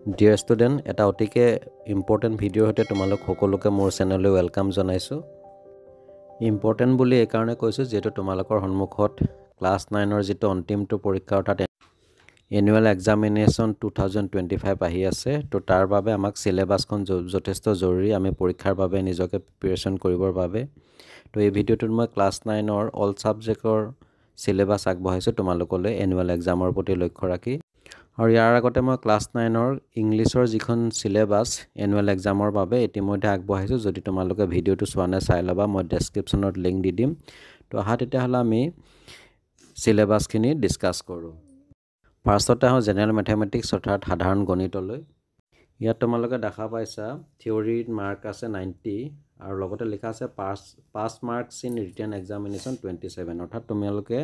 Dear student, এটা অতিকে important ভিডিঅ'ৰ সৈতে তোমালোক সকলোকে মোৰ চেনেললৈ ৱেলকাম জনাইছোঁ। ইম্পৰ্টেণ্ট বুলি এই কাৰণে কৈছোঁ যিহেতু তোমালোকৰ সন্মুখত ক্লাছ 9ৰ যিটো অন্তিমটো পৰীক্ষা অৰ্থাৎ এনুৱেল এক্সামিনেশ্যন 2025 আহি আছে। তো তাৰ বাবে আমাক চিলেবাছখন যথেষ্ট জৰুৰী আমি পৰীক্ষাৰ বাবে নিজকে প্ৰিপেৰেশ্যন কৰিবৰ বাবে। তো এই ভিডিঅ'টোত মই ক্লাছ 9ৰ অল ছাবজেক্টৰ চিলেবাছ আগবঢ়াইছোঁ তোমালোকলৈ এনুৱেল এক্সামৰ প্ৰতি লক্ষ্য ৰাখি। আৰু ইয়াৰ আগতে মই ক্লাছ 9ৰ ইংলিছৰ যিখন চিলেবাছ এনুৱেল এক্সামৰ বাবে ইতিমধ্যে আগবঢ়াইছোঁ। যদি তোমালোকে ভিডিঅ'টো চোৱা নাই চাই ল'বা, মই ডেছক্ৰিপশ্যনত লিংক দি দিম। তো আহা তেতিয়াহ'লে আমি চিলেবাছখিনি ডিছকাছ কৰোঁ। ফাৰ্ষ্টতে আহোঁ জেনেৰেল মেথমেটিক্স অৰ্থাৎ সাধাৰণ গণিতলৈ। ইয়াত তোমালোকে দেখা পাইছা থিয়ৰীত মাৰ্ক আছে 90 আৰু লগতে লিখা আছে পাছ মাৰ্কছ ইন ৰিটেন এক্সামিনেশ্যন 27 অৰ্থাৎ তোমালোকে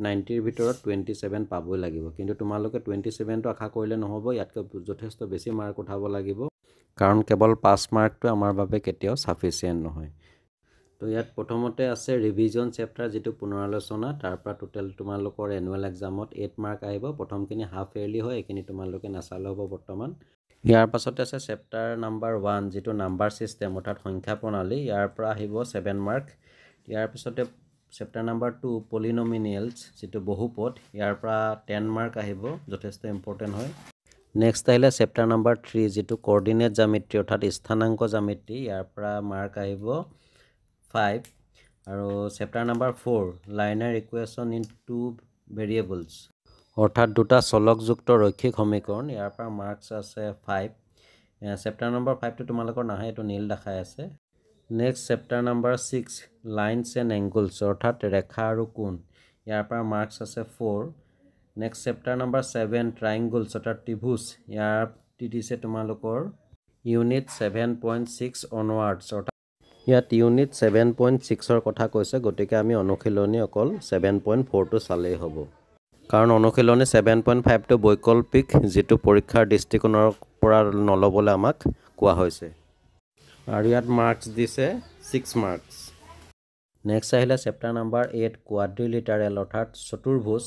90ৰ ভিতৰত 27 পাবই লাগিব। কিন্তু তোমালোকে 27টো আশা কৰিলে নহ'ব, ইয়াতকৈ যথেষ্ট বেছি মাৰ্ক উঠাব লাগিব, কাৰণ কেৱল পাছ মাৰ্কটো আমাৰ বাবে কেতিয়াও ছাফিচিয়েণ্ট নহয়। তো ইয়াত প্ৰথমতে আছে ৰিভিজন চেপ্টাৰ যিটো পুনৰালোচনা, তাৰ পৰা টোটেল তোমালোকৰ এনুৱেল এক্সামত 8 মাৰ্ক আহিব। প্ৰথমখিনি হাফ ইয়াৰলি হয়, এইখিনি তোমালোকে নাচালে হ'ব বৰ্তমান। ইয়াৰ পাছতে আছে চেপ্টাৰ নাম্বাৰ 1 যিটো নাম্বাৰ ছিষ্টেম অৰ্থাৎ সংখ্যা প্ৰণালী, ইয়াৰ পৰা আহিব 7 মাৰ্ক। ইয়াৰ পিছতে চেপ্টাৰ নাম্বাৰ 2 পলিনমিনিয়েলছ যিটো বহুপদ, ইয়াৰ পৰা 10 মাৰ্ক আহিব, যথেষ্ট ইম্পৰ্টেণ্ট হয়। নেক্সট আহিলে চেপ্টাৰ নাম্বাৰ 3 যিটো কৰ্ডিনেট জামিত্ৰী অৰ্থাৎ স্থানাংক জামিত্ৰী, ইয়াৰ পৰা মাৰ্ক আহিব 5। আৰু chapter number 4 liner equation in 2 variables অৰ্থাৎ দুটা চলকযুক্ত ৰৈখিক সমীকৰণ, ইয়াৰ পৰা মাৰ্কছ আছে 5। চেপ্টাৰ নম্বৰ 5টো তোমালোকৰ নাহে, এইটো নীল দেখাই আছে। Next chapter number 6 lines and angles অৰ্থাৎ ৰেখা আৰু কোণ, ইয়াৰ পৰা মাৰ্কছ আছে 4। নেক্সট চেপ্টাৰ নাম্বাৰ 7 ট্ৰাইংগলছ অৰ্থাৎ ত্ৰিভুজ, ইয়াৰ দিছে তোমালোকৰ ইউনিট 7.6 অনৱাৰ্ডছ অৰ্থাৎ ইয়াত ইউনিট 7.6ৰ কথা কৈছে, গতিকে আমি অনুশীলনী অকল 7.4টো চালেই হ'ব, কাৰণ অনুশীলনী 7.5টো বৈকল্পিক যিটো পৰীক্ষাৰ দৃষ্টিকোণৰ পৰা নল'বলৈ আমাক কোৱা হৈছে। আৰু ইয়াত মাৰ্কছ দিছে 6 মাৰ্কছ। নেক্সট আহিলে চেপ্টাৰ নাম্বাৰ 8 কোৱাড্ৰিলিটাৰেল অৰ্থাৎ চতুৰ্ভুজ,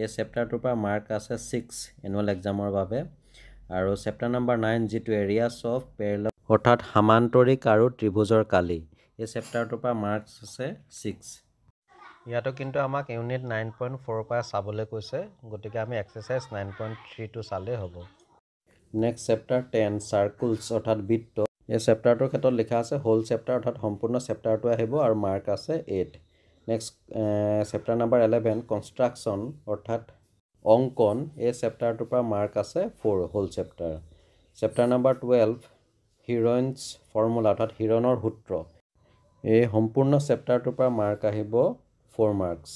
এই চেপ্টাৰটোৰ পৰা মাৰ্ক আছে 6 এনুৱেল এক্সামৰ বাবে। আৰু চেপ্টাৰ নাম্বাৰ 9 যিটো এৰিয়াছ অফ পেৰেলেল অৰ্থাৎ সামান্তৰিক আৰু ত্ৰিভুজৰ কালি, এই চেপ্টাৰটোৰ পৰা মাৰ্কছ আছে 6। ইয়াতো কিন্তু আমাক ইউনিট 9.4ৰ পৰা চাবলৈ কৈছে, গতিকে আমি এক্সাৰচাইজ 9.3টো চালেই হ'ব। নেক্সট চেপ্টাৰ 10 চাৰ্কুলছ অৰ্থাৎ বৃত্ত, এই চেপ্টাৰটোৰ ক্ষেত্ৰত লিখা আছে হোল চেপ্টাৰ অৰ্থাৎ সম্পূৰ্ণ চেপ্টাৰটো আহিব আৰু মাৰ্ক আছে 8। নেক্সট চেপ্টাৰ নাম্বাৰ 11 কনষ্ট্ৰাকশ্যন অৰ্থাৎ অংকন, এই চেপ্টাৰটোৰ পৰা মাৰ্ক আছে 4 whole chapter. Chapter number 12 Heron's formula অৰ্থাৎ হিৰণৰ সূত্ৰ, এই সম্পূৰ্ণ চেপ্টাৰটোৰ পৰা মাৰ্ক আহিব 4 marks.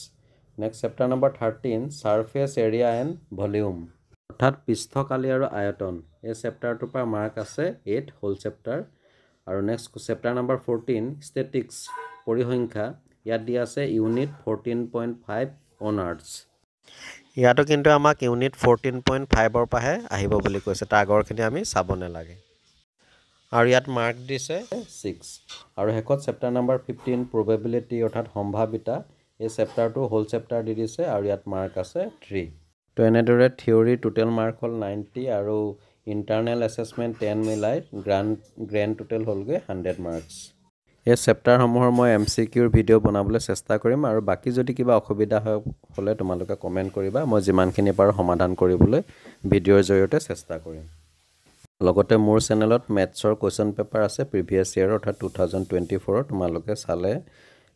Next chapter number 13 surface area and volume অৰ্থাৎ পৃষ্ঠকালি আৰু আয়তন, এই চেপ্টাৰটোৰ পৰা মাৰ্ক আছে 8 হোল চেপ্টাৰ। আৰু নেক্সট চেপ্টাৰ নাম্বাৰ 14 ষ্টেটিক্স পৰিসংখ্যা, ইয়াত দিয়া আছে ইউনিট 14.5 অনাৰ্ছ। ইয়াতো কিন্তু আমাক ইউনিট 14.5ৰ পৰাহে আহিব বুলি কৈছে, তাৰ আগৰখিনি আমি চাব নালাগে। আৰু ইয়াত মাৰ্ক দিছে 6। আৰু শেষত চেপ্টাৰ নাম্বাৰ 15 প্ৰবেবিলিটি অৰ্থাৎ সম্ভাৱিতা, এই চেপ্টাৰটো হোল চেপ্টাৰ দি দিছে আৰু ইয়াত মাৰ্ক আছে 3। তো এনেদৰে থিয়ৰী টোটেল মাৰ্ক হ'ল 90 আৰু ইণ্টাৰনেল এছেছমেণ্ট 10 মিলাই গ্ৰেণ্ড টোটেল হ'লগৈ 100 মাৰ্কছ। এই চেপ্টাৰসমূহৰ মই MCQৰ ভিডিঅ' বনাবলৈ চেষ্টা কৰিম, আৰু বাকী যদি কিবা অসুবিধা হ'লে তোমালোকে কমেণ্ট কৰিবা, মই যিমানখিনি পাৰোঁ সমাধান কৰিবলৈ ভিডিঅ'ৰ জৰিয়তে চেষ্টা কৰিম। লগতে মোৰ চেনেলত মেথছৰ কুৱেশ্যন পেপাৰ আছে প্ৰিভিয়াছ ইয়েৰ অৰ্থাৎ 2024, তোমালোকে চালে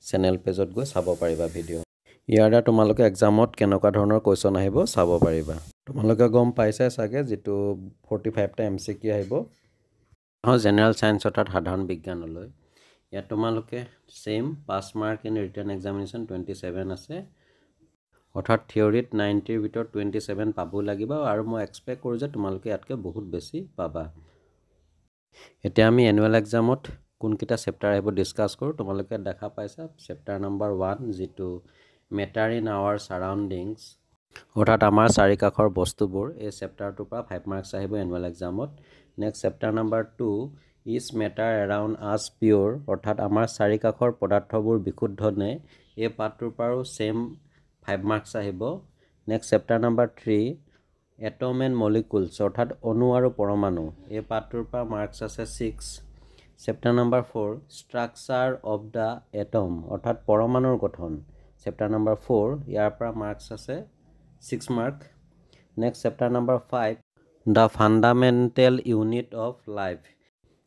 চেনেল পেজত গৈ চাব পাৰিবা ভিডিঅ'। ইয়াৰ দ্বাৰা তোমালোকে এক্সামত কেনেকুৱা ধৰণৰ কুৱেশ্যন আহিব চাব পাৰিবা। তোমালোকে গম পাইছাই চাগে যিটো 45টা MCQ আহিব জেনেৰেল ছায়েন্স অৰ্থাৎ সাধাৰণ বিজ্ঞানলৈ। ইয়াত তোমালোকে same pass mark in written examination 27 আছে, অৰ্থাৎ থিয়ৰীত 90ৰ ভিতৰত 27 পাব লাগিব, আৰু মই এক্সপেক্ট কৰোঁ যে তোমালোকে ইয়াতকৈ বহুত বেছি পাবা। এতিয়া আমি এনুৱেল এক্সামত কোনকেইটা চেপ্টাৰ আহিব ডিছকাছ কৰোঁ। তোমালোকে দেখা পাইছা চেপ্টাৰ নাম্বাৰ 1 যিটো মেটাৰ ইন আৱাৰ ছাৰাউণ্ডিংছ অৰ্থাৎ আমাৰ চাৰিকাষৰ বস্তুবোৰ, এই চেপ্টাৰটোৰ পৰা 5 মাৰ্কছ আহিব এনুৱেল এক্সামত। Next chapter number 2 is matter around us pure অৰ্থাৎ আমাৰ চাৰিকাষৰ পদাৰ্থবোৰ বিশুদ্ধ নে, এই পাঠটোৰ পৰাও ছেইম 5 মাৰ্কছ আহিব। Next chapter number 3 atom and molecules অৰ্থাৎ অণু আৰু পৰমাণু এই পাঠটোৰ পৰা মাৰ্কছ আছে 6 chapter number 4 structure of the atom অৰ্থাৎ পৰমাণুৰ গঠন চেপ্টাৰ নম্বৰ 4 ইয়াৰ পৰা মাৰ্কছ আছে 6 mark next chapter number 5 the fundamental unit of life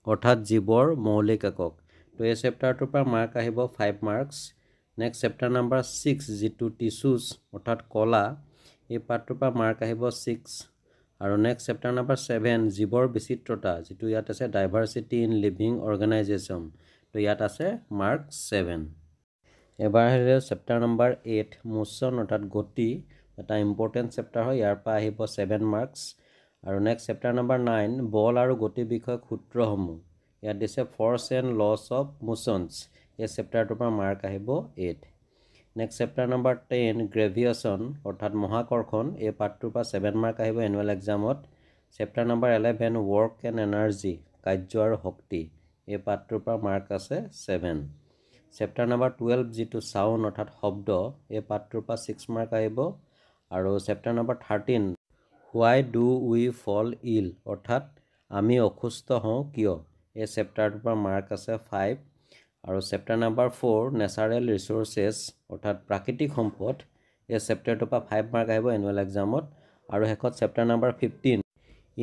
অৰ্থাৎ জীৱৰ মৌলিক একক তো এই চেপ্টাৰটোৰ পৰা মাৰ্ক আহিব 5 মাৰ্কছ নেক্সট চেপ্টাৰ নম্বৰ 6 যিটো টিচুজ অৰ্থাৎ কলা এই পাঠটোৰ পৰা মাৰ্ক আহিব 6 আৰু নেক্সট চেপ্টাৰ নম্বৰ 7 জীৱৰ বিচিত্ৰতা যিটো ইয়াত আছে ডাইভাৰ্চিটি ইন লিভিং অৰ্গেনাইজেশ্যন তো ইয়াত আছে মাৰ্ক 7 এবাৰ আহিলে চেপ্টাৰ নম্বৰ 8 মোচন অৰ্থাৎ গতি এটা ইম্পৰ্টেণ্ট চেপ্টাৰ হয় ইয়াৰ পৰা আহিব 7 মাৰ্কছ আৰু নেক্সট চেপ্টাৰ নম্বৰ 9 বল আৰু গতি বিষয়ক সূত্ৰসমূহ ইয়াত দিছে ফৰ্চ এণ্ড লছ অফ মোচনছ এই চেপ্টাৰটোৰ পৰা মাৰ্ক আহিব 8 নেক্সট চেপ্টাৰ নম্বৰ 10 গ্ৰেভিয়েশ্যন অৰ্থাৎ মহাকৰ্ষণ এই পাঠটোৰ পৰা 7 মাৰ্ক আহিব এনুৱেল এক্সামত chapter number 11 work and energy কাৰ্য আৰু শক্তি এই পাঠটোৰ পৰা মাৰ্ক আছে 7 চেপ্টাৰ নম্বৰ 12 যিটো চাউণ্ড অৰ্থাৎ শব্দ এই পাঠটোৰ পৰা 6 মাৰ্ক আহিব আৰু chapter number 13 why do we fall ill অৰ্থাৎ আমি অসুস্থ হওঁ কিয় এই চেপ্টাৰটোৰ পৰা মাৰ্ক আছে 5 আৰু চেপ্টাৰ নম্বৰ 4 নেচাৰেল ৰিচোৰ্চেছ অৰ্থাৎ প্ৰাকৃতিক সম্পদ এই চেপ্টাৰটোৰ পৰা 5 মাৰ্ক আহিব এনুৱেল এক্সামত আৰু শেষত chapter number 15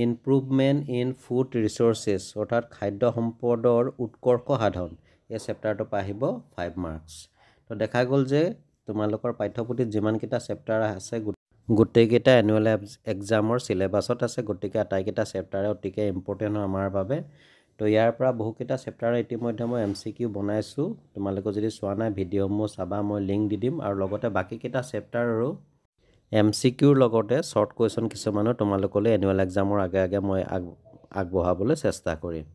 improvement in food resources অৰ্থাৎ খাদ্য সম্পদৰ উৎকৰ্ষ সাধন এই চেপ্টাৰটোৰ পৰা আহিব 5 মাৰ্কছ তো দেখা গ'ল যে তোমালোকৰ পাঠ্যপুথিত যিমানকেইটা চেপ্টাৰ আছে গোটেইকেইটা এনুৱেল এক্সামৰ চিলেবাছত আছে গতিকে আটাইকেইটা চেপ্টাৰে অতিকে ইম্পৰ্টেণ্ট হয় আমাৰ বাবে তো ইয়াৰ পৰা বহুকেইটা চেপ্টাৰ ইতিমধ্যে মই MCQ বনাইছোঁ তোমালোকে যদি চোৱা নাই ভিডিঅ'সমূহ চাবা মই লিংক দি দিম আৰু লগতে বাকীকেইটা চেপ্টাৰৰো MCQৰ লগতে শ্বৰ্ট কুৱেশ্যন কিছুমানো তোমালোকলৈ এনুৱেল এক্সামৰ আগে আগে মই আগবঢ়াবলৈ চেষ্টা কৰিম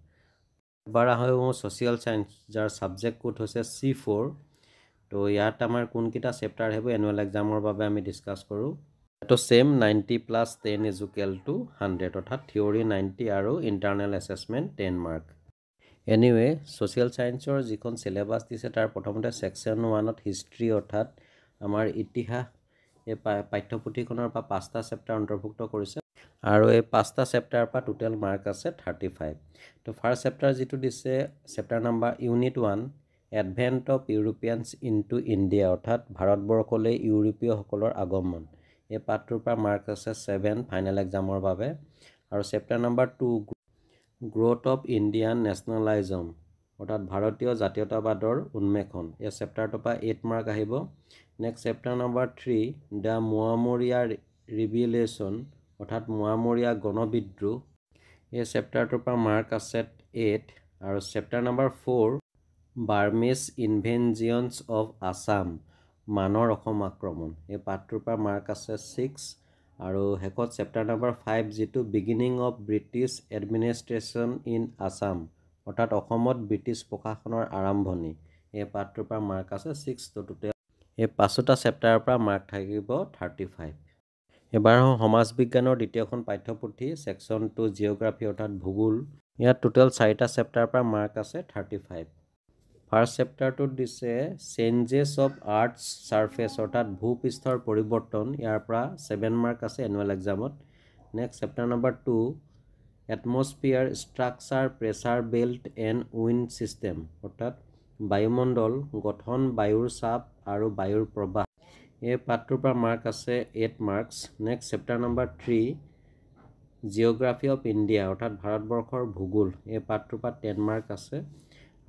এবাৰ আহোঁ ছ'চিয়েল ছায়েন্স যাৰ ছাবজেক্ট কোড হৈছে C4 তো ইয়াত আমাৰ কোনকেইটা চেপ্টাৰ আহিব এনুৱেল এক্সামৰ বাবে আমি ডিছকাছ কৰোঁ তো ছেম 90 + 10 = 100 অৰ্থাৎ থিয়ৰী 90 আৰু internal assessment 10 mark anyway social ছায়েন্সৰ যিখন চিলেবাছ দিছে তাৰ প্ৰথমতে ছেকশ্যন 1ত হিষ্ট্ৰী অৰ্থাৎ আমাৰ ইতিহাস এই পাঠ্যপুথিখনৰ পৰা 5টা চেপ্টাৰ অন্তৰ্ভুক্ত কৰিছে আৰু এই 5টা চেপ্টাৰৰ পৰা টোটেল মাৰ্ক আছে 35 তো ফাৰ্ষ্ট চেপ্টাৰ যিটো দিছে chapter number unit 1 advent of Europeans into India অৰ্থাৎ ভাৰতবৰ্ষলৈ ইউৰোপীয়সকলৰ আগমন এই পাঠটোৰ পৰা মাৰ্ক আছে 7 ফাইনেল এক্সামৰ বাবে আৰু chapter number 2 growth of Indian nationalism অৰ্থাৎ ভাৰতীয় জাতীয়তাবাদৰ উন্মেষণ এই চেপ্টাৰটোৰ পৰা 8 মাৰ্ক আহিব next chapter number 3 the Moamoria rebellion অৰ্থাৎ মোৱামৰীয়া গণবিদ্ৰোহ এই চেপ্টাৰটোৰ পৰা মাৰ্ক আছে 8 আৰু chapter number 4 Burmese invasions of Assam মানৰ অসম আক্ৰমণ এই পাঠটোৰ পৰা মাৰ্ক আছে 6 আৰু শেষত চেপ্টাৰ নম্বৰ 5 যিটো beginning of British administration in Assam অৰ্থাৎ অসমত ব্ৰিটিছ প্ৰশাসনৰ আৰম্ভণি এই পাঠটোৰ পৰা মাৰ্ক আছে 6 তো টোটেল এই 5টা চেপ্টাৰৰ পৰা মাৰ্ক থাকিব 35 এবাৰ সমাজ বিজ্ঞানৰ দ্বিতীয়খন পাঠ্যপুথি ছেকশ্যন 2 জিঅ'গ্ৰাফী অৰ্থাৎ ভূগোল ইয়াত টোটেল 4টা চেপ্টাৰৰ পৰা মাৰ্ক আছে 35 ফাৰ্ষ্ট চেপ্টাৰটোত দিছে চেঞ্জেছ অফ আৰ্থছ ছাৰফেচ অৰ্থাৎ ভূপৃষ্ঠৰ পৰিৱৰ্তন ইয়াৰ পৰা 7 মাৰ্ক আছে এনুৱেল এক্সামত next chapter number 2 atmosphere structure pressure belt and wind system অৰ্থাৎ বায়ুমণ্ডল গঠন বায়ুৰ চাপ আৰু বায়ুৰ প্ৰবাহ এই পাঠটোৰ পৰা মাৰ্ক আছে 8 marks next chapter number 3 geography of India অৰ্থাৎ ভাৰতবৰ্ষৰ ভূগোল এই পাঠটোৰ পৰা 10 মাৰ্ক আছে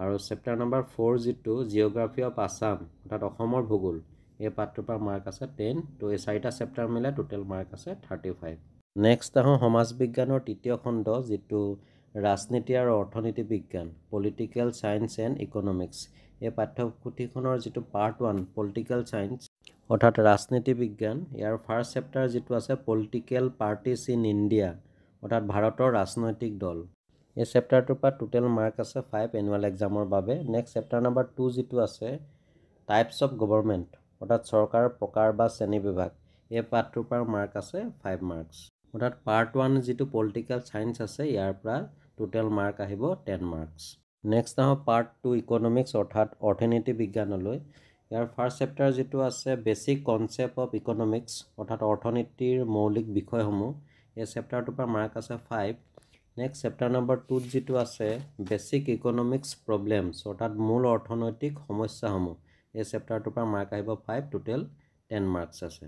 আৰু চেপ্টাৰ নম্বৰ 4 যিটো জিঅ'গ্ৰাফী অফ আছাম অৰ্থাৎ অসমৰ ভূগোল এই পাঠটোৰ পৰা মাৰ্ক আছে 10 তো এই 4টা চেপ্টাৰ মিলাই টোটেল মাৰ্ক আছে 35 নেক্সট আহোঁ সমাজ বিজ্ঞানৰ তৃতীয় খণ্ড যিটো ৰাজনীতি আৰু অৰ্থনীতি বিজ্ঞান পলিটিকেল ছায়েন্স এণ্ড ইকনমিক্স এই পাঠ্যপুথিখনৰ যিটো পাৰ্ট 1 পলিটিকেল ছায়েন্স অৰ্থাৎ ৰাজনীতি বিজ্ঞান ইয়াৰ ফাৰ্ষ্ট চেপ্টাৰ যিটো আছে পলিটিকেল পাৰ্টিজ ইন ইণ্ডিয়া অৰ্থাৎ ভাৰতৰ ৰাজনৈতিক দল এই চেপ্টাৰটোৰ পৰা টোটেল মাৰ্ক আছে 5 এনুৱেল এক্সামৰ বাবে নেক্সট চেপ্টাৰ নম্বৰ 2 যিটো আছে টাইপছ অফ গভৰ্ণমেণ্ট অৰ্থাৎ চৰকাৰৰ প্ৰকাৰ বা শ্ৰেণী বিভাগ এই পাঠটোৰ পৰা মাৰ্ক আছে 5 মাৰ্কছ অৰ্থাৎ পাৰ্ট 1 যিটো পলিটিকেল ছায়েন্স আছে ইয়াৰ পৰা টোটেল মাৰ্ক আহিব 10 মাৰ্কছ নেক্সট আহোঁ পাৰ্ট 2 ইকনমিক্স অৰ্থাৎ অৰ্থনীতি বিজ্ঞানলৈ ইয়াৰ ফাৰ্ষ্ট চেপ্টাৰ যিটো আছে বেছিক কনচেপ্ট অফ ইকনমিক্স অৰ্থাৎ অৰ্থনীতিৰ মৌলিক বিষয়সমূহ এই চেপ্টাৰটোৰ পৰা মাৰ্ক আছে 5 নেক্সট চেপ্টাৰ নম্বৰ 2 যিটো আছে বেসিক ইকোনমিক্স প্ৰবলেমছ অৰ্থাৎ মূল অৰ্থনৈতিক সমস্যাসমূহ এই চেপ্টাৰটোৰ পৰা মাৰ্ক আহিব 5 টোটেল 10 মাৰ্কছ আছে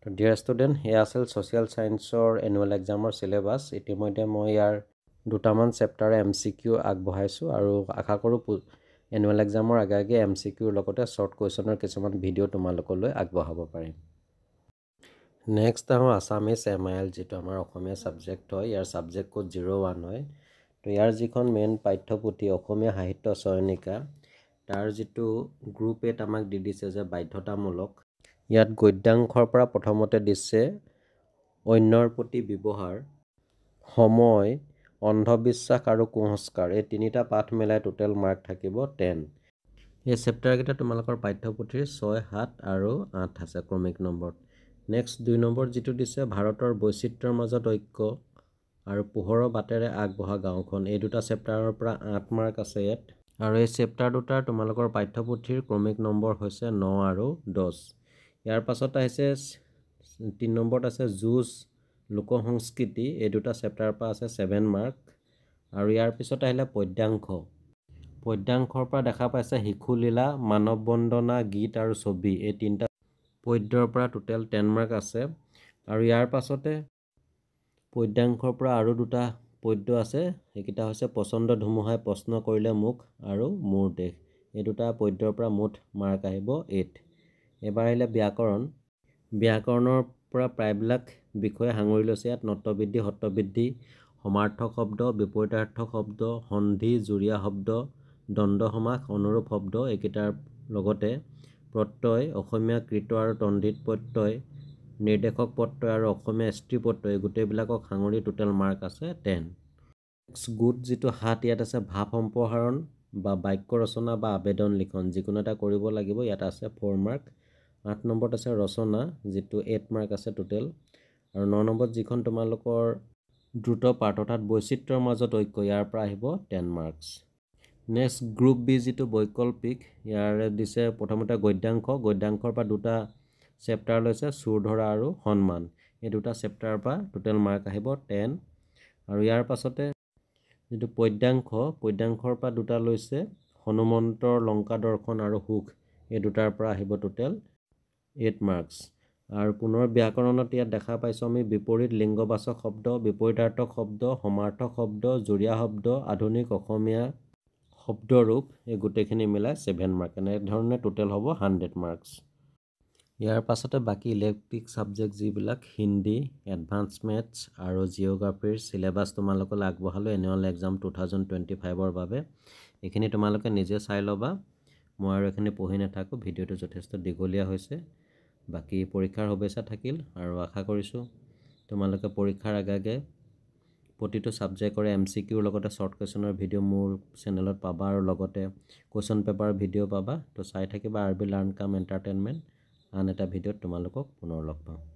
তো ডিয়াৰ ষ্টুডেণ্ট এয়া আছিল ছ'চিয়েল সায়েন্সৰ এনুৱেল এক্সামৰ সিলেবাছ ইতিমধ্যে মই ইয়াৰ দুটামান চেপ্টাৰ এমচিকিউ আগবঢ়াইছো আৰু আশা কৰোঁ এনুৱেল এক্সামৰ আগে এমচিকিউৰ লগতে শৰ্ট কুৱেশ্যনৰ কিছুমান ভিডিঅ' তোমালোকলৈ আগবঢ়াব পাৰিম নেক্সট আহোঁ আছামিজ MIL যিটো আমাৰ অসমীয়া ছাবজেক্ট হয় ইয়াৰ ছাবজেক্ট কোড 01 হয় তো ইয়াৰ যিখন মেইন পাঠ্যপুথি অসমীয়া সাহিত্য চয়নিকা তাৰ যিটো গ্ৰুপ 8 আমাক দি দিছে যে বাধ্যতামূলক ইয়াত গদ্যাংশৰ পৰা প্ৰথমতে দিছে অন্যৰ প্ৰতি ব্যৱহাৰ সময় অন্ধবিশ্বাস আৰু কুসংস্কাৰ এই তিনিটা পাঠ মিলাই টোটেল মাৰ্ক থাকিব 10 এই চেপ্টাৰকেইটা তোমালোকৰ পাঠ্যপুথিৰ 6 7 আৰু 8 আছে ক্ৰমিক নম্বৰ নেক্সট 2 নম্বৰ যিটো দিছে ভাৰতৰ বৈচিত্ৰ্যৰ মাজত ঐক্য আৰু পোহৰৰ বাটেৰে আগবঢ়া গাঁওখন এই দুটা চেপ্টাৰৰ পৰা 8 মাৰ্ক আছে ইয়াত আৰু এই চেপ্টাৰ দুটাৰ তোমালোকৰ পাঠ্যপুথিৰ ক্ৰমিক নম্বৰ হৈছে 9 আৰু 10 ইয়াৰ পাছত আহিছে 3 নম্বৰত আছে যুঁজ লোক সংস্কৃতি এই দুটা চেপ্টাৰৰ পৰা আছে 7 মাৰ্ক আৰু ইয়াৰ পিছত আহিলে পদ্যাংশৰ পৰা দেখা পাইছে শিশুলীলা মানৱ বন্দনা গীত আৰু ছবি এই তিনিটা পদ্যৰ পৰা টোটেল 10 মাৰ্ক আছে আৰু ইয়াৰ পাছতে পদ্যাংশৰ পৰা আৰু দুটা পদ্য আছে এইকেইটা হৈছে পছন্দ ধুমুহাই প্ৰশ্ন কৰিলে মুখ আৰু মোৰ দেশ এই দুটা পদ্যৰ পৰা মুঠ মাৰ্ক আহিব 8 এবাৰ আহিলে ব্যাকৰণৰ পৰা প্ৰায়বিলাক বিষয়ে সাঙুৰি লৈছে ইয়াত নট্যবৃদ্ধি সত্যবৃদ্ধি সমাৰ্থক শব্দ বিপৰীতাৰ্থক শব্দ সন্ধি জুৰীয়া শব্দ দ্বন্দ্ব সমাস অনুৰূপ শব্দ এইকেইটাৰ লগতে প্ৰত্যয় অসমীয়া কৃত আৰু তন্দ্ৰিত প্ৰত্যয় নিৰ্দেশক প্ৰত্যয় আৰু অসমীয়া স্ত্ৰী প্ৰত্যয় গোটেইবিলাকক সাঙুৰি টোটেল মাৰ্ক আছে 10 নেক্সট গুড যিটো 7 ইয়াত আছে ভাৱ সম্প্ৰসাৰণ বা বাক্য ৰচনা বা আবেদন লিখন যিকোনো এটা কৰিব লাগিব ইয়াত আছে 4 মাৰ্ক 8 নম্বৰত আছে ৰচনা যিটো 8 মাৰ্ক আছে টোটেল আৰু 9 নম্বৰত যিখন তোমালোকৰ দ্ৰুত পাঠ অৰ্থাৎ বৈচিত্ৰ্যৰ মাজত ঐক্য ইয়াৰ পৰা আহিব 10 মাৰ্কছ নেক্সট গ্ৰুপ বি যিটো বৈকল্পিক ইয়াৰে দিছে প্ৰথমতে গদ্যাংশৰ পৰা দুটা চেপ্টাৰ লৈছে চুৰ ধৰা আৰু সন্মান এই দুটা চেপ্টাৰৰ পৰা টোটেল মাৰ্ক আহিব 10 আৰু ইয়াৰ পাছতে যিটো পদ্যাংশৰ পৰা দুটা লৈছে হনুমন্তৰ লংকা দৰ্শন আৰু সুখ এই দুটাৰ পৰা আহিব টোটেল 8 মাৰ্কছ আৰু পুনৰ ব্যাকৰণত ইয়াত দেখা পাইছোঁ আমি বিপৰীত লিংগবাচক শব্দ বিপৰীতাৰ্থক শব্দ সমাৰ্থক শব্দ জুৰীয়া শব্দ আধুনিক অসমীয়া শব্দৰূপ এই গোটেইখিনি মিলাই 7 মাৰ্ক এনেধৰণে টোটেল হ'ব 100 মাৰ্কছ ইয়াৰ পাছতে বাকী ইলেক্ট্ৰিক ছাবজেক্ট যিবিলাক হিন্দী এডভান্স মেথছ আৰু জিঅ'গ্ৰাফিৰ চিলেবাছ তোমালোকলৈ আগবঢ়ালোঁ এনুৱেল এক্সাম 2025ৰ বাবে এইখিনি তোমালোকে নিজে চাই ল'বা মই আৰু এইখিনি পঢ়ি নাথাকোঁ ভিডিঅ'টো যথেষ্ট দীঘলীয়া হৈছে বাকী পৰীক্ষাৰ শুভেচ্ছা থাকিল আৰু আশা কৰিছোঁ তোমালোকে পৰীক্ষাৰ আগে প্ৰতিটো ছাবজেক্টৰে MCQৰ লগতে শৰ্ট কুৱেশ্যনৰ ভিডিঅ' মোৰ চেনেলত পাবা আৰু লগতে কুৱেশ্যন পেপাৰ ভিডিঅ' পাবা তো চাই থাকিবা RB লাৰ্ণ কাম এণ্টাৰটেইনমেণ্ট আন এটা ভিডিঅ'ত তোমালোকক পুনৰ লগ পাম